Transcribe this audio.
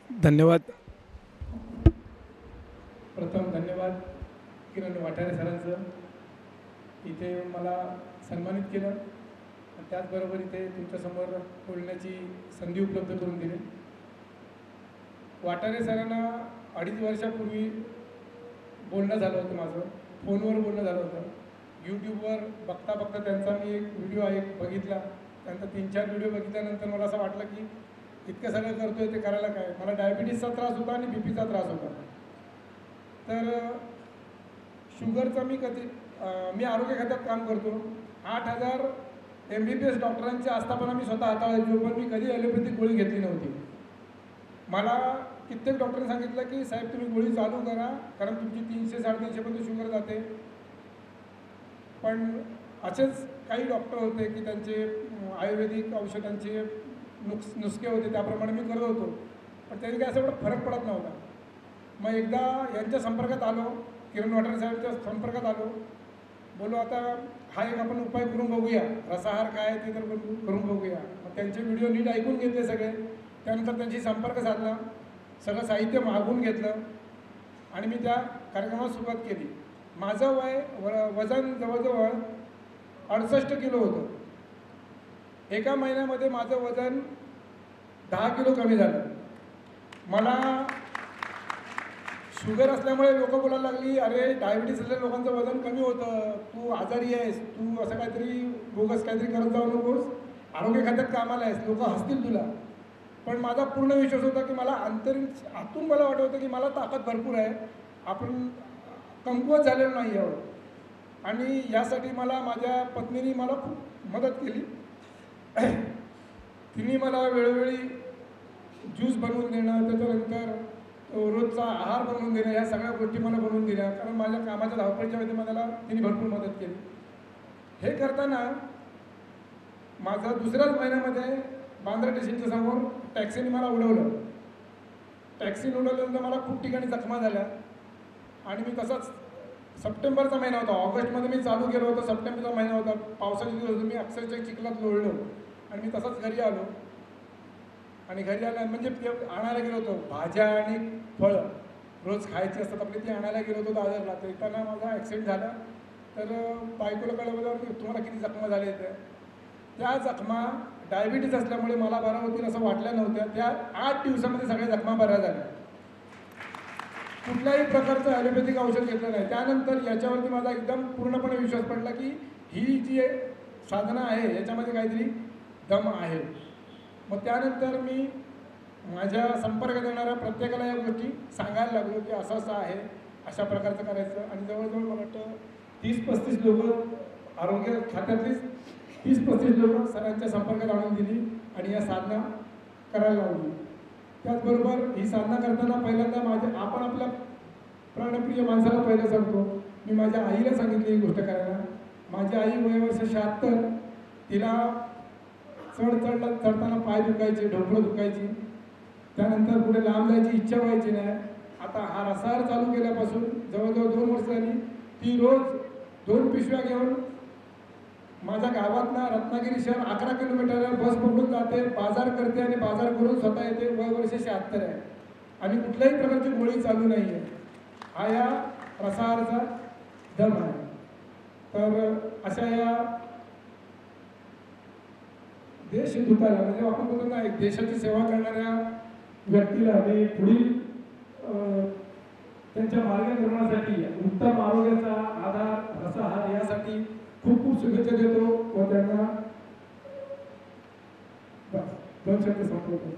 धन्यवाद. प्रथम धन्यवाद किरण वाठारे सरांचं, इथे मला सन्मानित केलं आणि त्याचबरोबर इथे तुमच्यासमोर बोलण्याची संधी उपलब्ध करून दिली. वाठारे सरांना 2.5 वर्षापूर्वी बोलणं झालं होतं, माझं फोनवर बोलणं झालं होतं. यूट्यूबवर बघता बघता त्यांचा मी एक व्हिडिओ बघितला. त्यानंतर 3-4 व्हिडिओ बघितल्यानंतर मला असं वाटलं की इतकं सगळं करतो आहे ते करायला काय. मला डायबिटीसचा त्रास होता आणि बीपीचा त्रास होता. तर शुगरचा मी आरोग्य खात्यात काम करतो. 8,000 MBBS डॉक्टरांची आस्थापना मी स्वतः हाताळायचो, पण मी कधी ॲलोपॅथिक गोळी घेतली नव्हती. मला कित्येक डॉक्टरांनी सांगितलं की साहेब तुम्ही गोळी चालू करा, कारण तुमची 300-350 पर्यंत शुगर जाते. पण असेच काही डॉक्टर होते की त्यांचे आयुर्वेदिक औषधांचे नुसके होते, त्याप्रमाणे मी करत होतो. पण त्याने काय असं एवढा फरक पडत नव्हता. मग एकदा यांच्या संपर्कात आलो, किरण वाठारे साहेबांच्या संपर्कात आलो. बोलो आता हा एक आपण उपाय करून बघूया, रसाहार काय ते तर करून बघूया. मग त्यांचे व्हिडिओ नीट ऐकून घेतले सगळे. त्यानंतर त्यांची संपर्क साधला, सगळं साहित्य मागवून घेतलं आणि मी त्या कार्यक्रमाला सुरुवात केली. माझं वजन जवळजवळ 68 किलो होतं. एका महिन्यामध्ये माझं वजन 10 किलो कमी झालं. मला शुगर असल्यामुळे लोक बोलायला लागली, अरे डायबिटीस असलेल्या लोकांचं वजन कमी होतं, तू आजारी आहेस, तू असं काहीतरी बोगस काहीतरी करत जाऊ नकोस, आरोग्य खात्यात कामाला आहेस, लोक हसतील तुला. पण माझा पूर्ण विश्वास होता की मला आतून मला वाटत होतं की मला ताकद भरपूर आहे, आपण कमकुवत झालेलो नाही आहोत. आणि यासाठी माझ्या पत्नीने मला खूप मदत केली. तिने मला वेळोवेळी ज्यूस बनवून देणं, त्याच्यानंतर रोजचा आहार बनवून देणं, ह्या सगळ्या गोष्टी मला बनवून दिल्या. कारण माझ्या कामाच्या धावपळीच्या मध्ये मला तिने भरपूर मदत केली. हे करताना माझा दुसऱ्याच महिन्यामध्ये बांद्रा स्टेशनच्या समोर टॅक्सीने मला उडवलं. टॅक्सीने उडवल्यानंतर मला खूप ठिकाणी जखमा झाल्या आणि मी तसाच सप्टेंबरचा महिना होता, ऑगस्टमध्ये मी चालू केलं होतं, सप्टेंबरचा महिना होता, पावसाचे दिवस, मी अक्षरशः चिखलात लोळलो आणि मी तसाच घरी आलो. आणि घरी आल्या म्हणजे आणायला गेलो होतो, भाज्या आणि फळं रोज खायची असतात आपली, ती आणायला गेलो होतो दादरला. तर येताना माझा ॲक्सिडेंट झाला. तर बायकोला कळवल्यावर तुम्हाला किती जखमा झाल्या आहेत. त्या जखमा डायबिटीस असल्यामुळे मला बऱ्या होतील असं वाटल्या नव्हत्या. त्या 8 दिवसामध्ये सगळ्या जखमा बऱ्या झाल्या. कुठल्याही प्रकारचं ॲलोपॅथिक औषध घेतलं नाही. त्यानंतर याच्यावरती माझा एकदम पूर्णपणे विश्वास पडला की ही जी साधना आहे याच्यामध्ये काहीतरी दम आहे. मग त्यानंतर मी माझ्या संपर्कात येणाऱ्या प्रत्येकाला या गोष्टी सांगायला लागलो की असं असं आहे, अशा प्रकारचं करायचं. आणि जवळजवळ मला वाटतं 30-35 लोक, आरोग्य खात्यातलीच 30-35 लोक सरांच्या संपर्कात आणून दिली आणि या साधना करायला लावली. त्याचबरोबर ही साधना करताना पहिल्यांदा आपण आपल्या प्राणप्रिय माणसाला पहिलं सांगतो. मी माझ्या आईला सांगितली ही गोष्ट करायला. माझी आई वयवर्ष 76, तिला चढताना पाय दुखायचे, ढोकळं दुखायची. त्यानंतर पुढे लांब जायची इच्छा व्हायची नाही. आता हा रसाहार चालू केल्यापासून जवळजवळ 2 वर्ष झाली. ती रोज 2 पिशव्या घेऊन माझ्या गावातनं रत्नागिरी शहर 11 किलोमीटर बस पकडून जाते, बाजार करते आणि बाजार करून स्वतः येते. वयवर्ष 76 आहे आणि कुठल्याही प्रकारची गोळी चालू नाही आहे. हा या रसाहाराचा दम आहे. तर अशा या देशदूताला, म्हणजे आपण बोलतो ना, एक देशाची सेवा करणाऱ्या व्यक्तीला मी पुढील त्यांच्या मार्गक्रमणासाठी उत्तम आरोग्याचा आधार रसाहार यासाठी खूप खूप शुभेच्छा देतो व त्यांना 2 शब्द संपवतो.